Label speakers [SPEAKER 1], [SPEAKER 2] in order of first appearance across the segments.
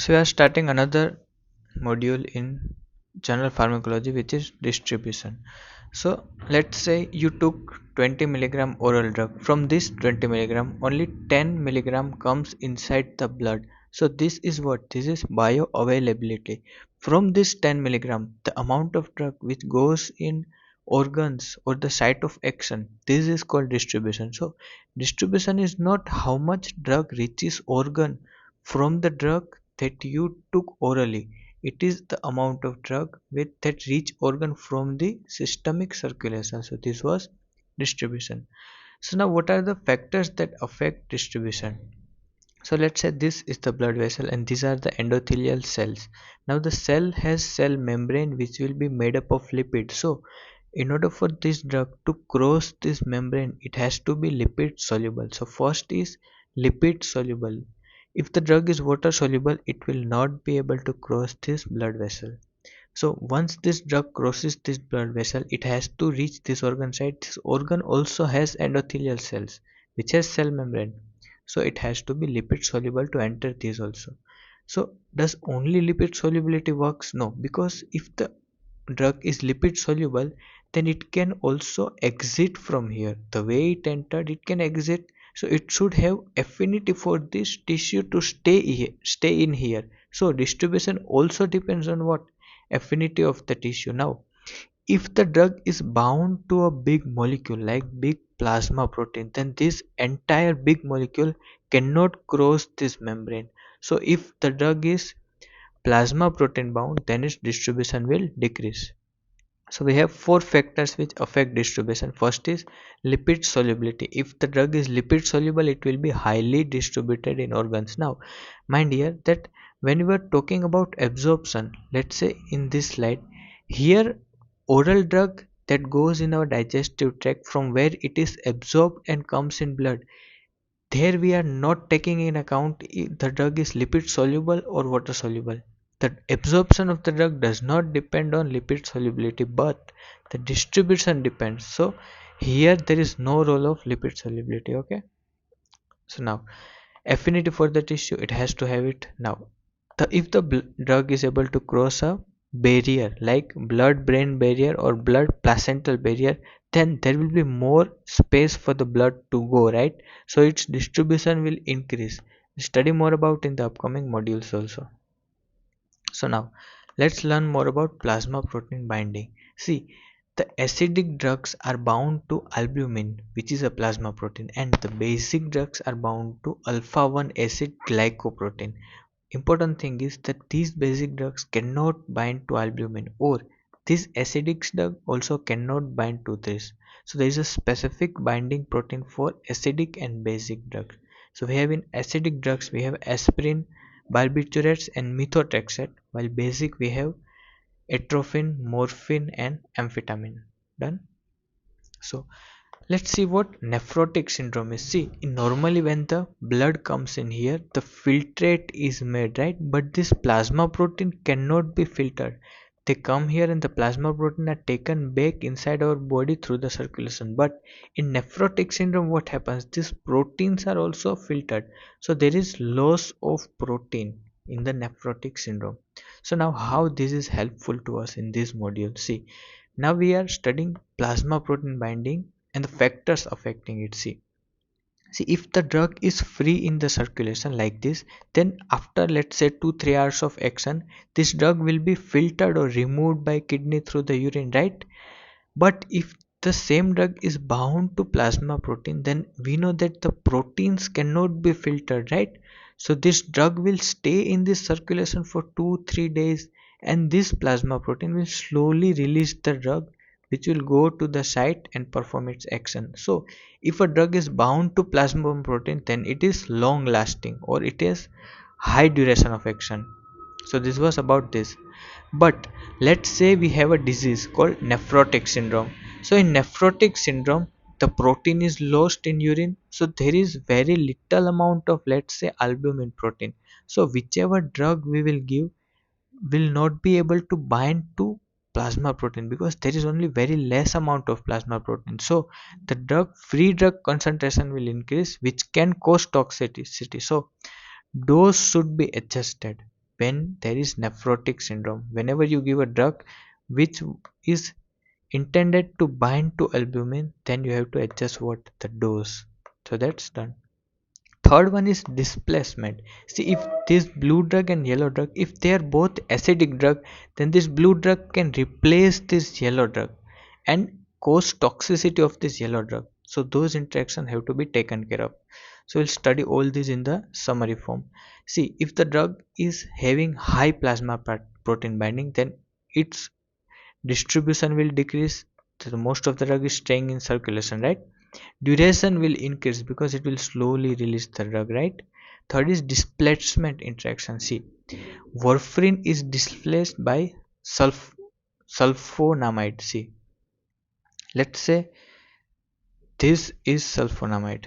[SPEAKER 1] So we are starting another module in general pharmacology, which is distribution. So let's say you took 20 milligram oral drug. From this 20 milligram, only 10 milligram comes inside the blood. So this is what? This is bioavailability. From this 10 milligram, the amount of drug which goes in organs or the site of action, this is called distribution. So distribution is not how much drug reaches organ from the drug that you took orally. It is the amount of drug with that reach organ from the systemic circulation. So this was distribution. So now what are the factors that affect distribution? So let's say this is the blood vessel and these are the endothelial cells. Now the cell has cell membrane which will be made up of lipids. So in order for this drug to cross this membrane, it has to be lipid soluble. So first is lipid soluble. If the drug is water soluble, it will not be able to cross this blood vessel. So once this drug crosses this blood vessel, it has to reach this organ site. This organ also has endothelial cells, which has cell membrane. So it has to be lipid soluble to enter this also. So does only lipid solubility works? No, because if the drug is lipid soluble, then it can also exit from here. The way it entered, it can exit. So it should have affinity for this tissue to stay here, stay in here. So distribution also depends on what? Affinity of the tissue. Now if the drug is bound to a big molecule like big plasma protein, then this entire big molecule cannot cross this membrane. So if the drug is plasma protein bound, then its distribution will decrease. So we have four factors which affect distribution. First is lipid solubility. If the drug is lipid soluble, it will be highly distributed in organs. Now mind here that when we are talking about absorption, let's say in this slide here, oral drug that goes in our digestive tract, from where it is absorbed and comes in blood, there we are not taking in account if the drug is lipid soluble or water soluble. The absorption of the drug does not depend on lipid solubility, but the distribution depends. So here there is no role of lipid solubility. Okay. So now affinity for the tissue, it has to have it. Now if the drug is able to cross a barrier like blood brain barrier or blood placental barrier, then there will be more space for the blood to go, right? So its distribution will increase. Study more about in the upcoming modules also. So now let's learn more about plasma protein binding. See, the acidic drugs are bound to albumin, which is a plasma protein, and the basic drugs are bound to alpha 1 acid glycoprotein. Important thing is that these basic drugs cannot bind to albumin, or this acidic drug also cannot bind to this. So there is a specific binding protein for acidic and basic drugs. So we have in acidic drugs we have aspirin, barbiturates and methotrexate, while basic we have atropine, morphine and amphetamine. Done. So let's see what nephrotic syndrome is. See, normally when the blood comes in here, the filtrate is made, right? But this plasma protein cannot be filtered. They come here and the plasma protein are taken back inside our body through the circulation. But in nephrotic syndrome, what happens? These proteins are also filtered. So there is loss of protein in the nephrotic syndrome. So now how this is helpful to us in this module? See, now we are studying plasma protein binding and the factors affecting it. See, if the drug is free in the circulation like this, then after let's say 2-3 hours of action, this drug will be filtered or removed by kidney through the urine, right? But if the same drug is bound to plasma protein, then we know that the proteins cannot be filtered, right? So this drug will stay in this circulation for 2-3 days, and this plasma protein will slowly release the drug, which will go to the site and perform its action. So if a drug is bound to plasma protein, then it is long lasting or it is high duration of action. So this was about this. But let's say we have a disease called nephrotic syndrome. So in nephrotic syndrome, the protein is lost in urine, so there is very little amount of, let's say, albumin protein. So whichever drug we will give will not be able to bind to plasma protein because there is only very less amount of plasma protein. So the free drug concentration will increase, which can cause toxicity. So dose should be adjusted when there is nephrotic syndrome. Whenever you give a drug which is intended to bind to albumin, then you have to adjust what the dose. So that's done. Third one is displacement. See, if this blue drug and yellow drug, if they are both acidic drug, then this blue drug can replace this yellow drug and cause toxicity of this yellow drug. So those interactions have to be taken care of. So we'll study all these in the summary form. See, if the drug is having high plasma protein binding, then its distribution will decrease. So most of the drug is staying in circulation, right? Duration will increase because it will slowly release the drug, right? Third is displacement interaction. See, warfarin is displaced by sulfonamide. See, let's say this is sulfonamide.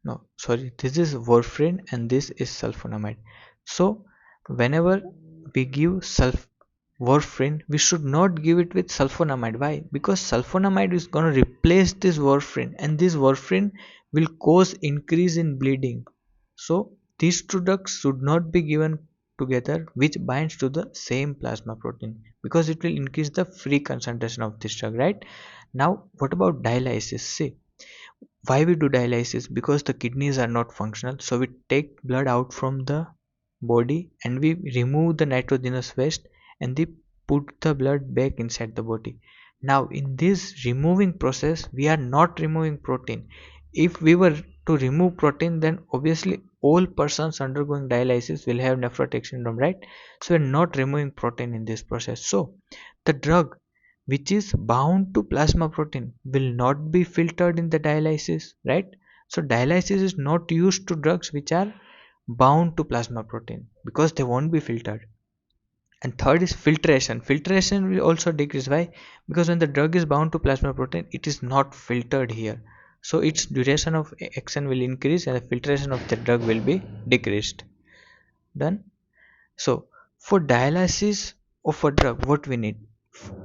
[SPEAKER 1] No, sorry, this is warfarin and this is sulfonamide. So whenever we give warfarin, we should not give it with sulfonamide. Why? Because sulfonamide is going to replace this warfarin, and this warfarin will cause increase in bleeding. So these two drugs should not be given together, which binds to the same plasma protein, because it will increase the free concentration of this drug, right? Now what about dialysis? See, why we do dialysis? Because the kidneys are not functional, so we take blood out from the body and we remove the nitrogenous waste and we put the blood back inside the body. Now in this removing process, we are not removing protein. If we were to remove protein, then obviously all persons undergoing dialysis will have nephrotic syndrome, right? So we're not removing protein in this process. So the drug which is bound to plasma protein will not be filtered in the dialysis, right? So dialysis is not used to drugs which are bound to plasma protein because they won't be filtered. And third is filtration. Filtration will also decrease. Why? Because when the drug is bound to plasma protein, it is not filtered here, so its duration of action will increase and the filtration of the drug will be decreased. Done. So for dialysis of a drug, what we need?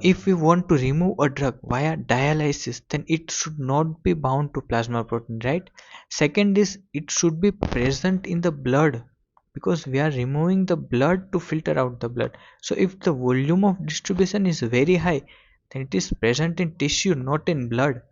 [SPEAKER 1] If we want to remove a drug via dialysis, then it should not be bound to plasma protein, right? Second is it should be present in the blood, because we are removing the blood to filter out the blood. So if the volume of distribution is very high, then it is present in tissue, not in blood.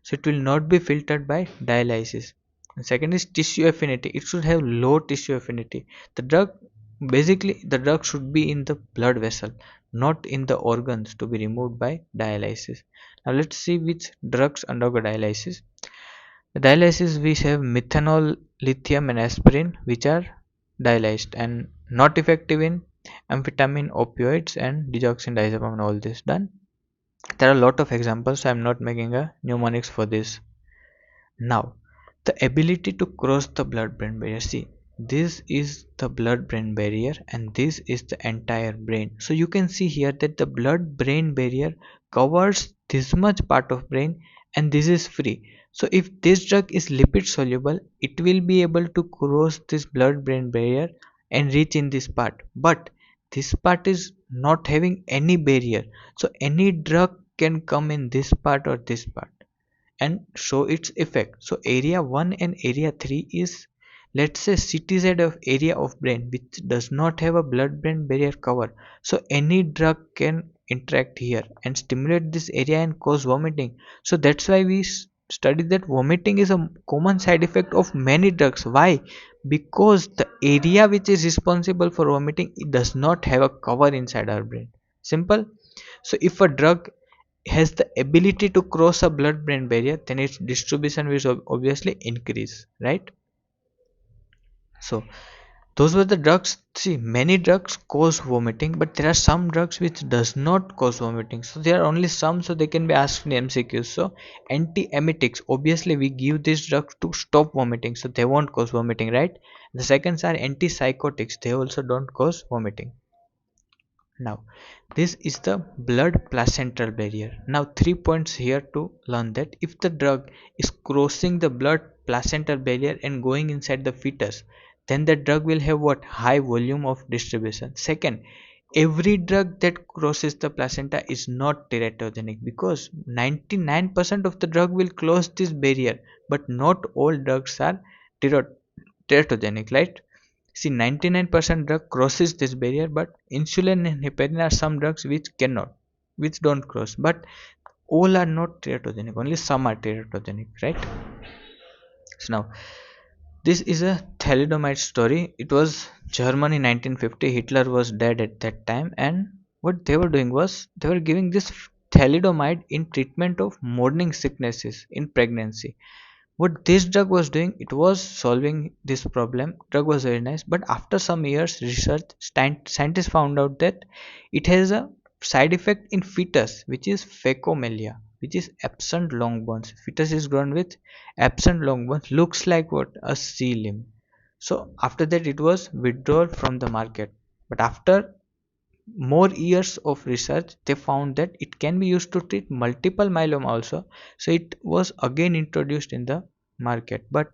[SPEAKER 1] So it will not be filtered by dialysis. And second is tissue affinity. It should have low tissue affinity. The drug, basically the drug should be in the blood vessel, not in the organs to be removed by dialysis. Now let's see which drugs undergo dialysis. The dialysis we have methanol, lithium and aspirin, which are dialyzed and not effective in amphetamine, opioids and deoxydiazepam and all this. Done. There are a lot of examples, so I am not making a mnemonics for this. Now, the ability to cross the blood-brain barrier. See, this is the blood-brain barrier and this is the entire brain. So you can see here that the blood-brain barrier covers this much part of brain and this is free. So if this drug is lipid soluble, it will be able to cross this blood-brain barrier and reach in this part. But this part is not having any barrier. So any drug can come in this part or this part and show its effect. So area 1 and area 3 is, let's say, CTZ of area of brain which does not have a blood brain barrier cover. So any drug can interact here and stimulate this area and cause vomiting. So that's why we study that vomiting is a common side effect of many drugs. Why? Because the area which is responsible for vomiting, it does not have a cover inside our brain. Simple. So if a drug has the ability to cross a blood brain barrier, then its distribution will obviously increase, right? So those were the drugs. See, many drugs cause vomiting, but there are some drugs which does not cause vomiting. So there are only some, so they can be asked in MCQs. So antiemetics, obviously we give these drugs to stop vomiting, so they won't cause vomiting, right? The seconds are antipsychotics, they also don't cause vomiting. Now, this is the blood placental barrier. Now, 3 points here to learn that if the drug is crossing the blood placental barrier and going inside the fetus, then the drug will have what? High volume of distribution. Second, every drug that crosses the placenta is not teratogenic, because 99% of the drug will cross this barrier, but not all drugs are teratogenic, right? See, 99% drug crosses this barrier, but insulin and heparin are some drugs which cannot, which don't cross. But all are not teratogenic, only some are teratogenic, right? So now this is a thalidomide story. It was Germany 1950. Hitler was dead at that time, and what they were doing was they were giving this thalidomide in treatment of morning sicknesses in pregnancy. What this drug was doing, it was solving this problem. Drug was very nice, but after some years research, scientists found out that it has a side effect in fetus, which is phacomelia, which is absent long bones. Fetus is grown with absent long bones, looks like what, a sea limb. So after that it was withdrawn from the market, but after more years of research they found that it can be used to treat multiple myeloma also. So it was again introduced in the market, but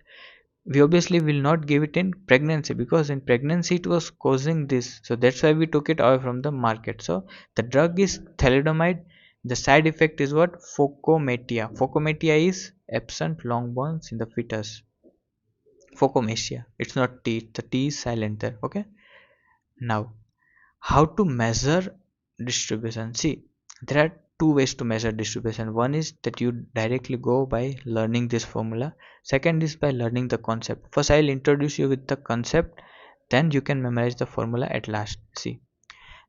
[SPEAKER 1] we obviously will not give it in pregnancy because in pregnancy it was causing this, so that's why we took it away from the market. So the drug is thalidomide. The side effect is what, phocometia. Phocometia is absent long bones in the fetus. Phocometia, it's not t, the t is silent there. Okay, now how to measure distribution. See, there are two ways to measure distribution. One is that you directly go by learning this formula. Second is by learning the concept. First I'll introduce you with the concept, then you can memorize the formula at last. See,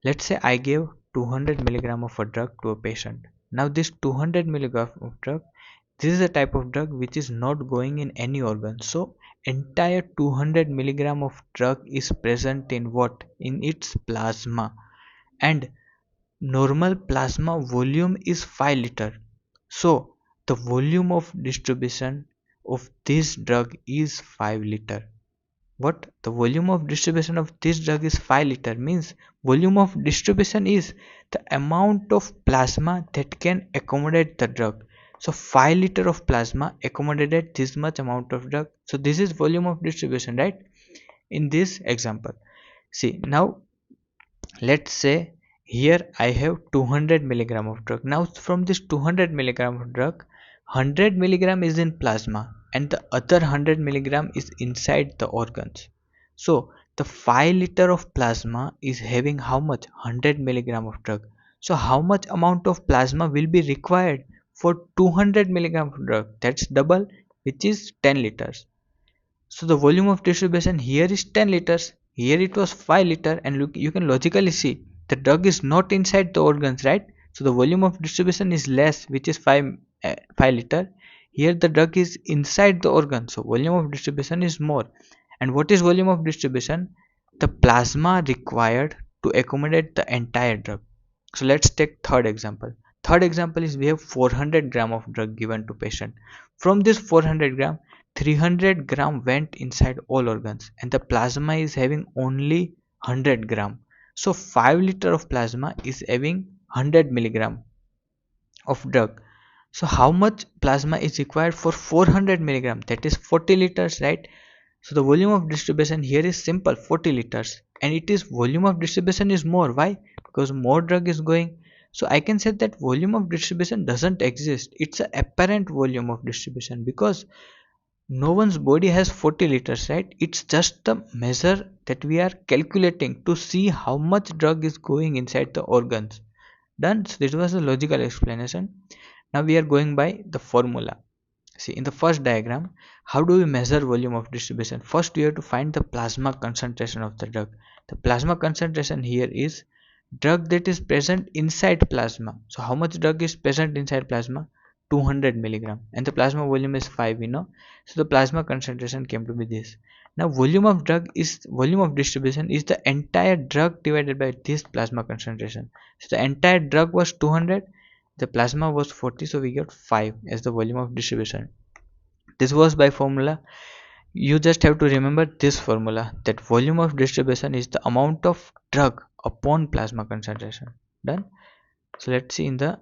[SPEAKER 1] let's say I gave 200 milligram of a drug to a patient. Now this 200 milligram of drug, this is a type of drug which is not going in any organ. So entire 200 milligram of drug is present in what, in its plasma, and normal plasma volume is 5 liter. So the volume of distribution of this drug is 5 liter. What, the volume of distribution of this drug is 5 liter, means volume of distribution is the amount of plasma that can accommodate the drug. So 5 liter of plasma accommodated this much amount of drug. So this is volume of distribution, right, in this example. See, now let's say here I have 200 milligram of drug. Now from this 200 milligram of drug, 100 milligram is in plasma and the other 100 milligram is inside the organs. So the 5 liter of plasma is having how much, 100 milligram of drug. So how much amount of plasma will be required for 200 milligram of drug? That's double, which is 10 liters. So the volume of distribution here is 10 liters, here it was 5 liter, and look, you can logically see the drug is not inside the organs, right? So the volume of distribution is less, which is 5 liter. Here the drug is inside the organ, so volume of distribution is more. And what is volume of distribution? The plasma required to accommodate the entire drug. So let's take third example. Third example is we have 400 gram of drug given to patient. From this 400 gram, 300 gram went inside all organs and the plasma is having only 100 gram. So 5 liter of plasma is having 100 milligram of drug. So how much plasma is required for 400 milligram? That is 40 liters, right? So the volume of distribution here is simple, 40 liters, and it is volume of distribution is more. Why? Because more drug is going. So I can say that volume of distribution doesn't exist. It's a apparent volume of distribution because no one's body has 40 liters, right? It's just the measure that we are calculating to see how much drug is going inside the organs. Done. So this was a logical explanation. Now we are going by the formula. See, in the first diagram, how do we measure volume of distribution? First, we have to find the plasma concentration of the drug. The plasma concentration here is drug that is present inside plasma. So how much drug is present inside plasma? 200 milligram, and the plasma volume is 5, we know. So the plasma concentration came to be this. Now volume of drug is, volume of distribution is the entire drug divided by this plasma concentration. So the entire drug was 200, the plasma was 40, so we got 5 as the volume of distribution. This was by formula. You just have to remember this formula, that volume of distribution is the amount of drug upon plasma concentration. Done. So let's see in the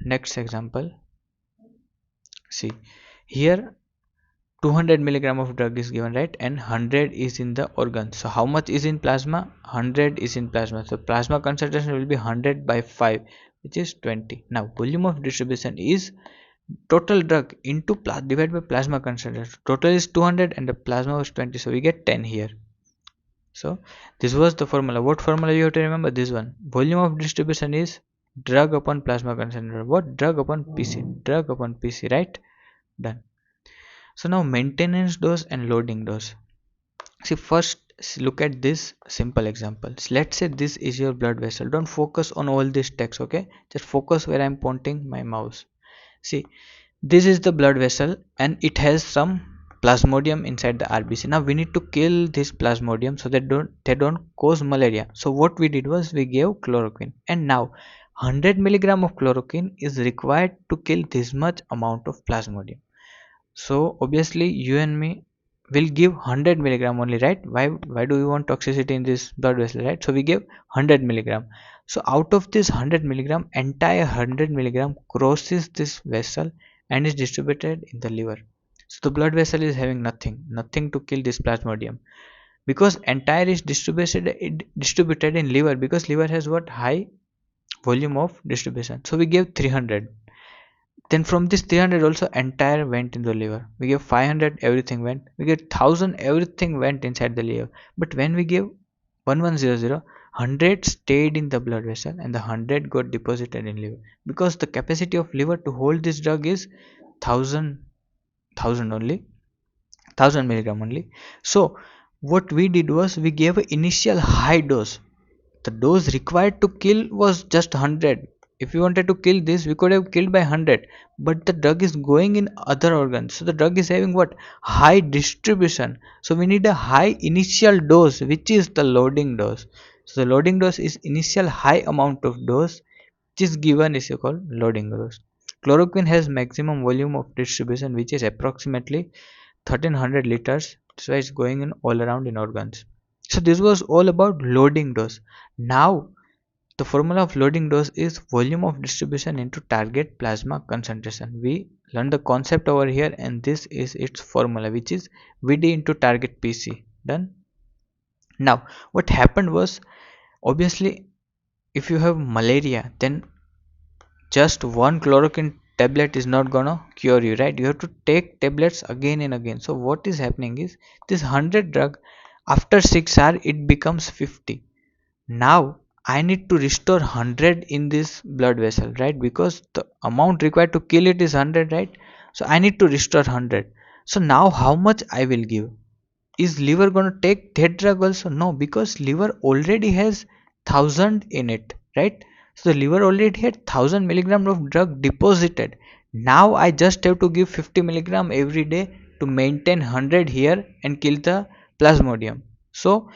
[SPEAKER 1] next example. See, here 200 milligram of drug is given, right, and 100 is in the organ. So how much is in plasma? 100 is in plasma, so plasma concentration will be 100 by 5, which is 20. Now volume of distribution is total drug into divided by plasma concentration. Total is 200 and the plasma was 20, so we get 10 here. So this was the formula. What formula you have to remember? This one. Volume of distribution is drug upon plasma concentration. What? Drug upon PC. Drug upon PC, right? Done. So now maintenance dose and loading dose. See, first look at this simple example. Let's say this is your blood vessel. Don't focus on all this text, okay? Just focus where I'm pointing my mouse. See, this is the blood vessel and it has some plasmodium inside the RBC. Now we need to kill this plasmodium so that they don't cause malaria. So what we did was we gave chloroquine, and now 100 milligram of chloroquine is required to kill this much amount of plasmodium. So obviously you and me will give 100 milligram only, right? Why do we want toxicity in this blood vessel, right? So we give 100 milligram. So out of this 100 milligram, entire 100 milligram crosses this vessel and is distributed in the liver. So the blood vessel is having nothing to kill this plasmodium, because entire is distributed in liver, because liver has what? High volume of distribution. So we gave 300. Then from this 300 also entire went in the liver. We gave 500, everything went. We gave 1000, everything went inside the liver. But when we gave 1100, 100 stayed in the blood vessel and the 100 got deposited in liver, because the capacity of liver to hold this drug is 1000 only, 1000 milligram only. So what we did was we gave an initial high dose. The dose required to kill was just 100. If we wanted to kill this, we could have killed by 100, but the drug is going in other organs, so the drug is having what? High distribution. So we need a high initial dose, which is the loading dose. So the loading dose is initial high amount of dose which is given, is called loading dose. Chloroquine has maximum volume of distribution, which is approximately 1300 liters. That's why it's going in all around in organs. So this was all about loading dose. Now the formula of loading dose is volume of distribution into target plasma concentration. We learned the concept over here, and this is its formula, which is VD into target PC. Done. Now what happened was, obviously if you have malaria, then just one chloroquine tablet is not gonna cure you, right? You have to take tablets again and again. So what is happening is, this 100 drug, after 6 hours it becomes 50. Now I need to restore 100 in this blood vessel, right? Because the amount required to kill it is 100, right? So I need to restore 100. So now how much I will give? Is liver going to take that drug also? No, because liver already has 1000 in it, right? So the liver already had 1000 milligram of drug deposited. Now I just have to give 50 milligram every day to maintain 100 here and kill the plasmodium. So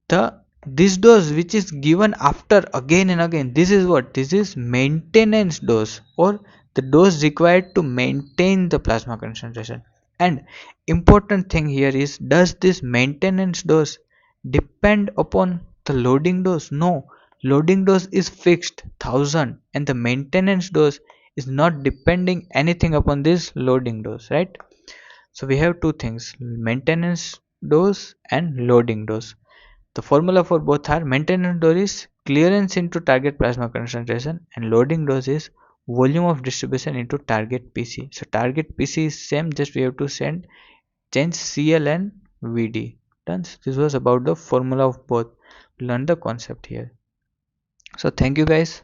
[SPEAKER 1] the this dose which is given after again and again, this is what? This is maintenance dose, or the dose required to maintain the plasma concentration. And important thing here is, does this maintenance dose depend upon the loading dose? No, loading dose is fixed 1000, and the maintenance dose is not depending anything upon this loading dose, right? So we have two things: maintenance dose and loading dose. The formula for both are: maintenance dose is clearance into target plasma concentration, and loading dose is volume of distribution into target PC. So target PC is same, just we have to change CL and VD. Done. This was about the formula of both. Learn the concept here. So thank you guys.